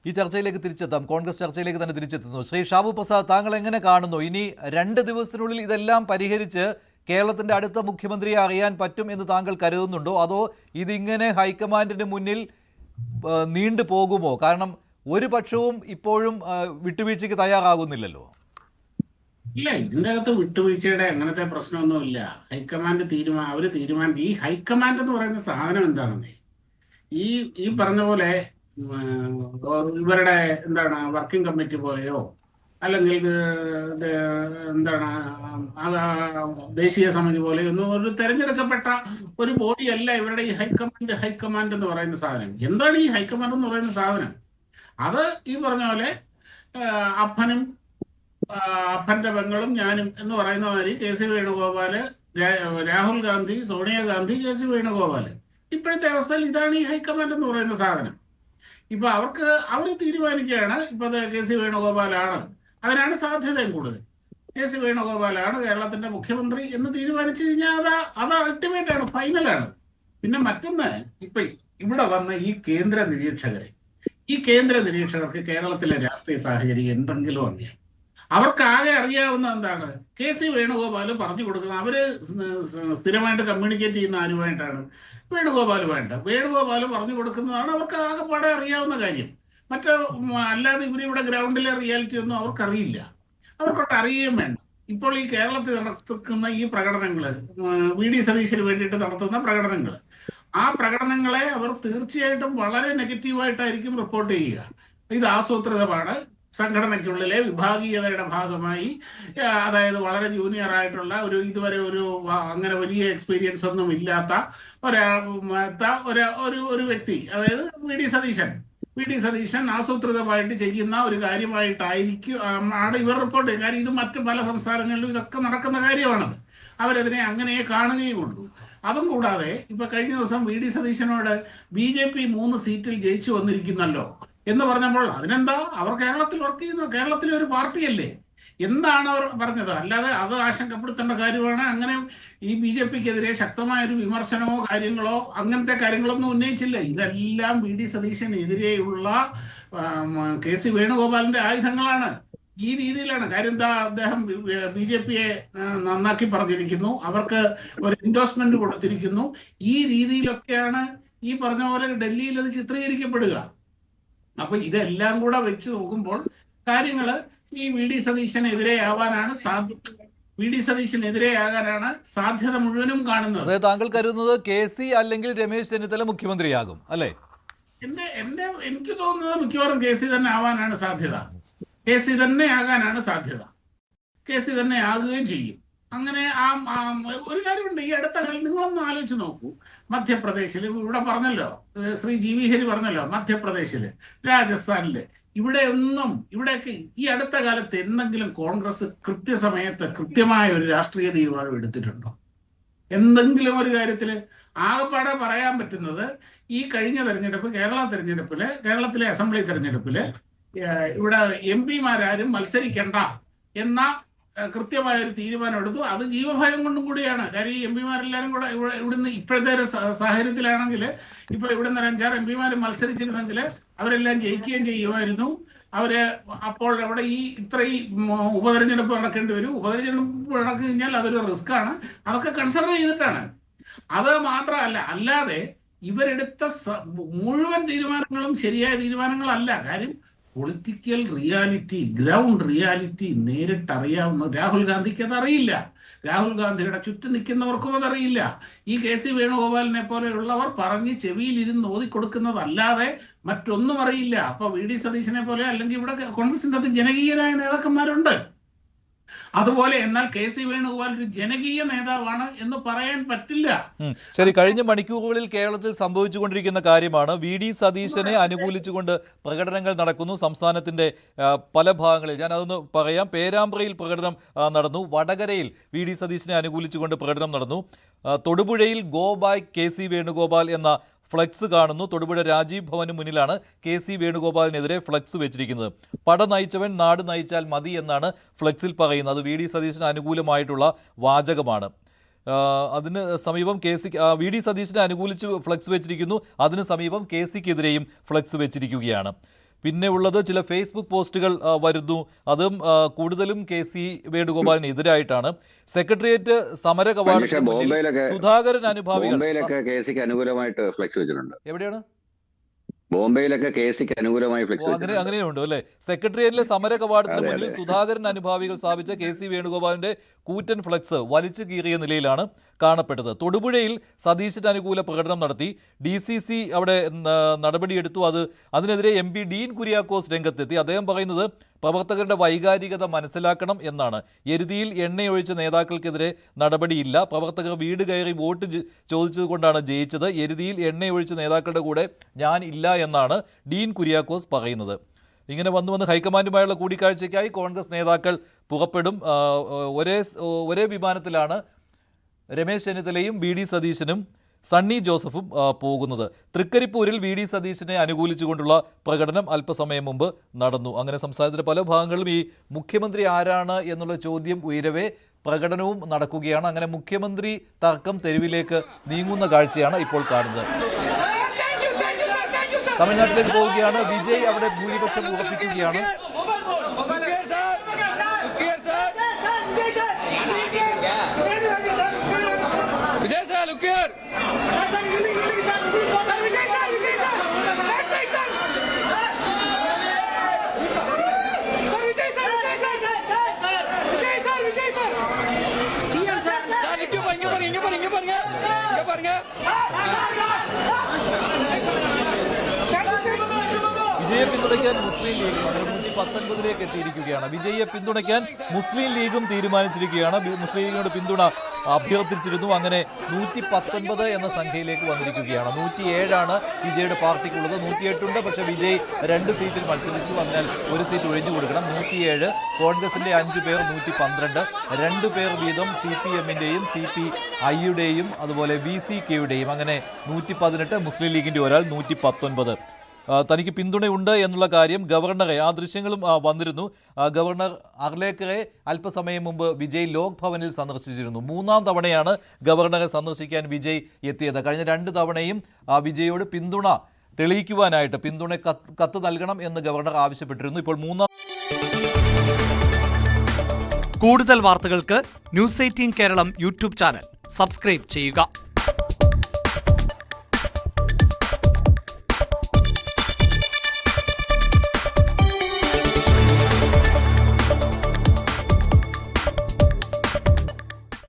ഈ ചർച്ചയിലേക്ക് തിരിച്ചെത്താം. കോൺഗ്രസ് ചർച്ചയിലേക്ക് തന്നെ തിരിച്ചെത്തുന്നു. ശ്രീ ഷാബു പ്രസാദ്, താങ്കൾ എങ്ങനെ കാണുന്നു? ഇനി 2 ദിവസത്തിനുള്ളിൽ ഇതെല്ലാം പരിഹരിച്ച് കേരളത്തിന്റെ അടുത്ത മുഖ്യമന്ത്രിയെ അറിയാൻ പറ്റും എന്ന് താങ്കൾ കരുതുന്നുണ്ടോ? അതോ ഇതിങ്ങനെ ഹൈക്കമാൻഡിന് മുന്നിൽ നീണ്ടു പോകുമോ? കാരണം ഒരു പക്ഷവും ഇപ്പോഴും വിട്ടുവീഴ്ചയ്ക്ക് തയ്യാറാകുന്നില്ലല്ലോ. ഇല്ല, ഇതിന്റെ അകത്ത് വിട്ടുവീഴ്ചയുടെ അങ്ങനത്തെ പ്രശ്നമൊന്നുമില്ല. ഹൈക്കമാൻഡ് തീരുമാനം ഈ ഹൈക്കമാൻഡ് എന്ന് പറയുന്ന സാധനം എന്താണെന്നേ, ഈ ഈ പറഞ്ഞ പോലെ ഇവരുടെ വർക്കിംഗ് കമ്മിറ്റി പോലെയോ അല്ലെങ്കിൽ എന്താണ് ദേശീയ സമിതി പോലെയോ ഒന്നും ഒരു തെരഞ്ഞെടുക്കപ്പെട്ട ഒരു ബോഡിയല്ല ഇവരുടെ ഈ ഹൈക്കമാൻഡ് എന്ന് പറയുന്ന സാധനം. എന്താണ് ഈ ഹൈക്കമാൻഡ് എന്ന് പറയുന്ന സാധനം? അത് ഈ പറഞ്ഞ പോലെ അപ്പന്റെ പെങ്ങളും ഞാനും എന്ന് പറയുന്ന മാതിരി K C Venugopal, Rahul Gandhi, Sonia Gandhi, K C Venugopal. ഇപ്പോഴത്തെ അവസ്ഥയിൽ ഇതാണ് ഈ ഹൈക്കമാൻഡ് എന്ന് പറയുന്ന സാധനം. ഇപ്പൊ അവർ തീരുമാനിക്കുകയാണ് ഇപ്പൊ കെ സി വേണുഗോപാലാണ്, അതിനാണ് സാധ്യതയും കൂടുതൽ. കെ സി വേണുഗോപാലാണ് കേരളത്തിന്റെ മുഖ്യമന്ത്രി എന്ന് തീരുമാനിച്ചു കഴിഞ്ഞാൽ അത് അൾട്ടിമേറ്റ് ആണ്, ഫൈനലാണ്. പിന്നെ മറ്റൊന്ന്, ഇപ്പൊ ഇവിടെ വന്ന ഈ കേന്ദ്ര നിരീക്ഷകർക്ക് കേരളത്തിലെ രാഷ്ട്രീയ സാഹചര്യം എന്തെങ്കിലും അറിയാം. അവർക്കാകെ അറിയാവുന്ന എന്താണ്, കെ സി വേണുഗോപാൽ പറഞ്ഞു കൊടുക്കുന്നത്. അവര് സ്ഥിരമായിട്ട് കമ്മ്യൂണിക്കേറ്റ് ചെയ്യുന്ന ആരുമായിട്ടാണ്? വേണുഗോപാൽ പറഞ്ഞു കൊടുക്കുന്നതാണ് അവർക്ക് ആകെപ്പാടെ അറിയാവുന്ന കാര്യം. അല്ലാതെ ഇവരിവിടെ ഗ്രൗണ്ടിലെ റിയാലിറ്റി ഒന്നും അവർക്കറിയില്ല, അവർക്കൊട്ട് അറിയുകയും വേണ്ട. ഇപ്പോൾ ഈ കേരളത്തിൽ നടത്തുന്ന ഈ പ്രകടനങ്ങൾ, വി ഡി സതീശന് വേണ്ടിയിട്ട് നടത്തുന്ന പ്രകടനങ്ങൾ, ആ പ്രകടനങ്ങളെ അവർ തീർച്ചയായിട്ടും വളരെ നെഗറ്റീവായിട്ടായിരിക്കും റിപ്പോർട്ട് ചെയ്യുക. ഇത് ആസൂത്രിതമാണ്, സംഘടനയ്ക്കുള്ളിലെ വിഭാഗീയതയുടെ ഭാഗമായി, അതായത് വളരെ ജൂനിയർ ആയിട്ടുള്ള ഇതുവരെ അങ്ങനെ വലിയ എക്സ്പീരിയൻസ് ഒന്നും ഇല്ലാത്ത ഒരു വ്യക്തി, അതായത് വി ഡി സതീശൻ ആസൂത്രിതമായിട്ട് ചെയ്യുന്ന ഒരു കാര്യമായിട്ടായിരിക്കും ആണ് ഇവർ റിപ്പോർട്ട് ചെയ്യുക. കാര്യം ഇത് മറ്റു പല സംസ്ഥാനങ്ങളിലും ഇതൊക്കെ നടക്കുന്ന കാര്യമാണത്. അവരതിനെ അങ്ങനെ കാണുകയുമുള്ളൂ. അതും കൂടാതെ ഇപ്പൊ കഴിഞ്ഞ ദിവസം വി ഡി സതീശനോട് BJP 3 സീറ്റിൽ ജയിച്ചു വന്നിരിക്കുന്നല്ലോ എന്ന് പറഞ്ഞപ്പോൾ അതിനെന്താ, അവർ കേരളത്തിൽ വർക്ക് ചെയ്യുന്നു, കേരളത്തിലെ ഒരു പാർട്ടിയല്ലേ എന്താണ് അവർ പറഞ്ഞത്. അല്ലാതെ അത് ആശങ്കപ്പെടുത്തേണ്ട കാര്യമാണ്. അങ്ങനെ ഈ BJPക്കെതിരെ ശക്തമായൊരു വിമർശനമോ കാര്യങ്ങളോ അങ്ങനത്തെ കാര്യങ്ങളൊന്നും ഉന്നയിച്ചില്ല. ഇതെല്ലാം വി ഡി സതീശനെതിരെയുള്ള കെ സി വേണുഗോപാലിന്റെ ആയുധങ്ങളാണ്. ഈ രീതിയിലാണ് കാര്യം. എന്താ, അദ്ദേഹം BJPയെ നന്നാക്കി പറഞ്ഞിരിക്കുന്നു, അവർക്ക് ഒരു എൻഡോഴ്സ്മെന്റ് കൊടുത്തിരിക്കുന്നു. ഈ രീതിയിലൊക്കെയാണ് ഈ പറഞ്ഞ പോലെ ഡൽഹിയിൽ അത് ചിത്രീകരിക്കപ്പെടുക. അപ്പൊ ഇതെല്ലാം കൂടെ വെച്ച് നോക്കുമ്പോൾ കാര്യങ്ങള് ഈ വി ഡി സതീശനെതിരെയാകാനാണ് സാധ്യത മുഴുവനും കാണുന്നത്. താങ്കൾ കരുതുന്നത് കെ സി അല്ലെങ്കിൽ രമേശ് ചെന്നിത്തല മുഖ്യമന്ത്രിയാകും അല്ലേ? എനിക്ക് തോന്നുന്നത് മിക്കവാറും കെ സി തന്നെ ആവാനാണ് സാധ്യത. കെ സി തന്നെ ആകുകയും ചെയ്യും. അങ്ങനെ ഒരു കാര്യമുണ്ട്, ഈ അടുത്ത കാലം നിങ്ങളൊന്ന് ആലോചിച്ച് നോക്കൂ. മധ്യപ്രദേശിൽ ഇവിടെ പറഞ്ഞല്ലോ, ശ്രീ ജി വി ഹരി പറഞ്ഞല്ലോ, മധ്യപ്രദേശില്, രാജസ്ഥാനില്, ഇവിടെയൊക്കെ ഈ അടുത്ത കാലത്ത് എന്തെങ്കിലും കോൺഗ്രസ് കൃത്യസമയത്ത് കൃത്യമായ ഒരു രാഷ്ട്രീയ തീരുമാനം എടുത്തിട്ടുണ്ടോ? എന്തെങ്കിലും ഒരു കാര്യത്തില് ആകെപ്പാടെ പറയാൻ പറ്റുന്നത് ഈ കഴിഞ്ഞ തെരഞ്ഞെടുപ്പ്, കേരളത്തിലെ അസംബ്ലി തെരഞ്ഞെടുപ്പില് ഇവിടെ MP മാരും മത്സരിക്കണ്ട എന്ന കൃത്യമായ ഒരു തീരുമാനം എടുത്തു. അത് ജീവഭയം കൊണ്ടും കൂടിയാണ്. കാര്യം ഈ MP മാരെല്ലാരും കൂടെ ഇവിടുന്ന് ഇപ്പോഴത്തെ ഒരു സാഹചര്യത്തിലാണെങ്കിൽ ഇപ്പൊ ഇവിടുന്ന് 5-6 MP മത്സരിച്ചിരുന്നെങ്കിൽ അവരെല്ലാം ജയിക്കുകയും ചെയ്യുമായിരുന്നു. അപ്പോൾ അവിടെ ഇത്രയും ഉപതെരഞ്ഞെടുപ്പ് നടക്കേണ്ടി വരും. ഉപതെരഞ്ഞെടുപ്പ് നടക്കി കഴിഞ്ഞാൽ അതൊരു റിസ്ക് ആണ്. അതൊക്കെ കൺസിഡർ ചെയ്തിട്ടാണ്. അത് മാത്രമല്ല, അല്ലാതെ ഇവരെടുത്ത മുഴുവൻ തീരുമാനങ്ങളും ശരിയായ തീരുമാനങ്ങളല്ല. കാര്യം പൊളിറ്റിക്കൽ റിയാലിറ്റി, ഗ്രൗണ്ട് റിയാലിറ്റി നേരിട്ടറിയാവുന്ന രാഹുൽ ഗാന്ധിക്ക് അതറിയില്ല. രാഹുൽ ഗാന്ധിയുടെ ചുറ്റും നിൽക്കുന്നവർക്കും അതറിയില്ല. ഈ കെ സി വേണുഗോപാലിനെ പോലെയുള്ളവർ പറഞ്ഞ് ചെവിയിലിരുന്ന് ഓതിക്കൊടുക്കുന്നതല്ലാതെ മറ്റൊന്നും അറിയില്ല. അപ്പൊ വി ഡി സതീശനെ പോലെ, അല്ലെങ്കിൽ ഇവിടെ കോൺഗ്രസിന്റെ അത് ജനകീയരായ നേതാക്കന്മാരുണ്ട് അതുപോലെ. എന്നാൽ കെ സി വേണുഗോപാൽ ഒരു ജനകീയ നേതാവാണ് എന്ന് പറയാൻ പറ്റില്ല. ശരി, കഴിഞ്ഞ മണിക്കൂറുകളിൽ കേരളത്തിൽ സംഭവിച്ചുകൊണ്ടിരിക്കുന്ന കാര്യമാണ്. വി ഡി സതീശനെ അനുകൂലിച്ചുകൊണ്ട് പ്രകടനങ്ങൾ നടക്കുന്നു സംസ്ഥാനത്തിന്റെ പല ഭാഗങ്ങളിൽ. ഞാൻ അതൊന്ന് പറയാം. പേരാമ്പ്രയിൽ പ്രകടനം നടന്നു. വടകരയിൽ വി ഡി സതീശനെ അനുകൂലിച്ചുകൊണ്ട് പ്രകടനം നടന്നു. തൊടുപുഴയിൽ go back K C Venugopal എന്ന ഫ്ലക്സ് കാണുന്നു. തൊടുപുഴ രാജീവ് ഭവന് മുന്നിലാണ് കെ സി വേണുഗോപാലിനെതിരെ ഫ്ലക്സ് വെച്ചിരിക്കുന്നത്. പട നയിച്ചവൻ നാട് നയിച്ചാൽ മതി എന്നാണ് ഫ്ലക്സിൽ പറയുന്നത്. അത് വി ഡി സതീശന് അനുകൂലമായിട്ടുള്ള വാചകമാണ്. അതിന് സമീപം വി ഡി സതീശനെ അനുകൂലിച്ച് ഫ്ലക്സ് വെച്ചിരിക്കുന്നു. അതിന് സമീപം കെ സിക്കെതിരെയും ഫ്ലക്സ് വെച്ചിരിക്കുകയാണ്. പിന്നെ ഉള്ളത് ചില ഫേസ്ബുക്ക് പോസ്റ്റുകൾ വരുന്നു. അതും കൂടുതലും KC വേണുഗോപാലിന് എതിരായിട്ടാണ്. സെക്രട്ടേറിയറ്റ് സമര കവാടത്തിന് മുന്നിൽ സുധാകരൻ അനുഭാവികൾ KCക്ക് അനുകൂലമായിട്ട് ഫ്ലെക്സ് വെച്ചിട്ടുണ്ട്. എവിടെയാണ്? ബോംബെയിലൊക്കെ KCക്ക് അനുകൂലമായി ഫ്ലെക്സ് അങ്ങനെയുണ്ട് അല്ലെ? സെക്രട്ടേറിയറ്റിലെ സമര കവാടത്തിന് മുന്നിൽ സുധാകരൻ അനുഭാവികൾ സ്ഥാപിച്ച KC വേണുഗോപാലിന്റെ കൂറ്റൻ ഫ്ലെക്സ് വലിച്ചു കീറിയ നിലയിലാണ് കാണപ്പെട്ടത്. തൊടുപുഴയിൽ സതീശന് അനുകൂല പ്രകടനം നടത്തി. DCC അവിടെ നടപടിയെടുത്തു. അതിനെതിരെ MP ഡീൻ കുര്യാക്കോസ് രംഗത്തെത്തി. അദ്ദേഹം പറയുന്നത് പ്രവർത്തകരുടെ വൈകാരികത മനസ്സിലാക്കണം എന്നാണ്. എരുതിയിൽ എണ്ണയൊഴിച്ച നേതാക്കൾക്കെതിരെ നടപടിയില്ല. പ്രവർത്തകർ വീട് കയറി വോട്ട് ചോദിച്ചതുകൊണ്ടാണ് ജയിച്ചത്. എരുതിയിൽ എണ്ണയൊഴിച്ച നേതാക്കളുടെ കൂടെ ഞാൻ ഇല്ല എന്നാണ് ഡീൻ കുര്യാക്കോസ് പറയുന്നത്. ഇങ്ങനെ വന്ന് ഹൈക്കമാൻഡുമായുള്ള കൂടിക്കാഴ്ചയ്ക്കായി കോൺഗ്രസ് നേതാക്കൾ പുറപ്പെടും. ഒരേ വിമാനത്തിലാണ് രമേശ് ചെന്നിത്തലയും VD സതീശനും സണ്ണി ജോസഫും പോകുന്നത്. തൃക്കരിപ്പൂരിൽ VD സതീശനെ അനുകൂലിച്ചുകൊണ്ടുള്ള പ്രകടനം അല്പസമയം മുമ്പ് നടന്നു. അങ്ങനെ സംസ്ഥാനത്തിന്റെ പല ഭാഗങ്ങളിലും ഈ മുഖ്യമന്ത്രി ആരാണ് എന്നുള്ള ചോദ്യം ഉയരവേ പ്രകടനവും നടക്കുകയാണ്. അങ്ങനെ മുഖ്യമന്ത്രി തർക്കം തെരുവിലേക്ക് നീങ്ങുന്ന കാഴ്ചയാണ് ഇപ്പോൾ കാണുന്നത്. തമിഴ്നാട്ടിലേക്ക് പോവുകയാണ്. വിജയ് അവിടെ ഭൂരിപക്ഷം ഉറപ്പിക്കുകയാണ്. വിജയെ പിന്തുണയ്ക്കാൻ മുസ്ലിം ലീഗ് 119ലേക്ക് എത്തിയിരിക്കുകയാണ്. വിജയെ പിന്തുണയ്ക്കാൻ മുസ്ലിം ലീഗും തീരുമാനിച്ചിരിക്കുകയാണ്. മുസ്ലിം ലീഗിനോട് പിന്തുണ അഭ്യർത്ഥിച്ചിരുന്നു. അങ്ങനെ 119 എന്ന സംഖ്യയിലേക്ക് വന്നിരിക്കുകയാണ്. 107 വിജയുടെ പാർട്ടിക്കുള്ളത്. 108 ഉണ്ട്. പക്ഷേ വിജയ് 2 സീറ്റിൽ മത്സരിച്ചു. അതിനാൽ ഒരു സീറ്റ് ഒഴിഞ്ഞു കൊടുക്കണം. 107. കോൺഗ്രസിന്റെ 5 പേർ 112. 2 പേർ വീതം CPM-ന്റെയും CPI-യുടെയും അതുപോലെ VCK-യുടെയും. അങ്ങനെ 118. മുസ്ലിം ലീഗിന്റെ ഒരാൾ 119. തനിക്ക് പിന്തുണയുണ്ട് എന്നുള്ള കാര്യം ഗവർണറെ, ആ ദൃശ്യങ്ങളും വന്നിരുന്നു. ഗവർണർ അർലേക്കറെ അല്പസമയം മുമ്പ് വിജയ് ലോക് ഭവനിൽ സന്ദർശിച്ചിരുന്നു. 3ാം തവണയാണ് ഗവർണറെ സന്ദർശിക്കാൻ വിജയ് എത്തിയത്. കഴിഞ്ഞ 2 തവണയും വിജയോട് പിന്തുണ തെളിയിക്കുവാനായിട്ട് പിന്തുണ കത്ത് നൽകണം എന്ന് ഗവർണർ ആവശ്യപ്പെട്ടിരുന്നു. ഇപ്പോൾ 3ാം. കൂടുതൽ വാർത്തകൾക്ക് News 18 Keralam YouTube channel subscribe ചെയ്യുക.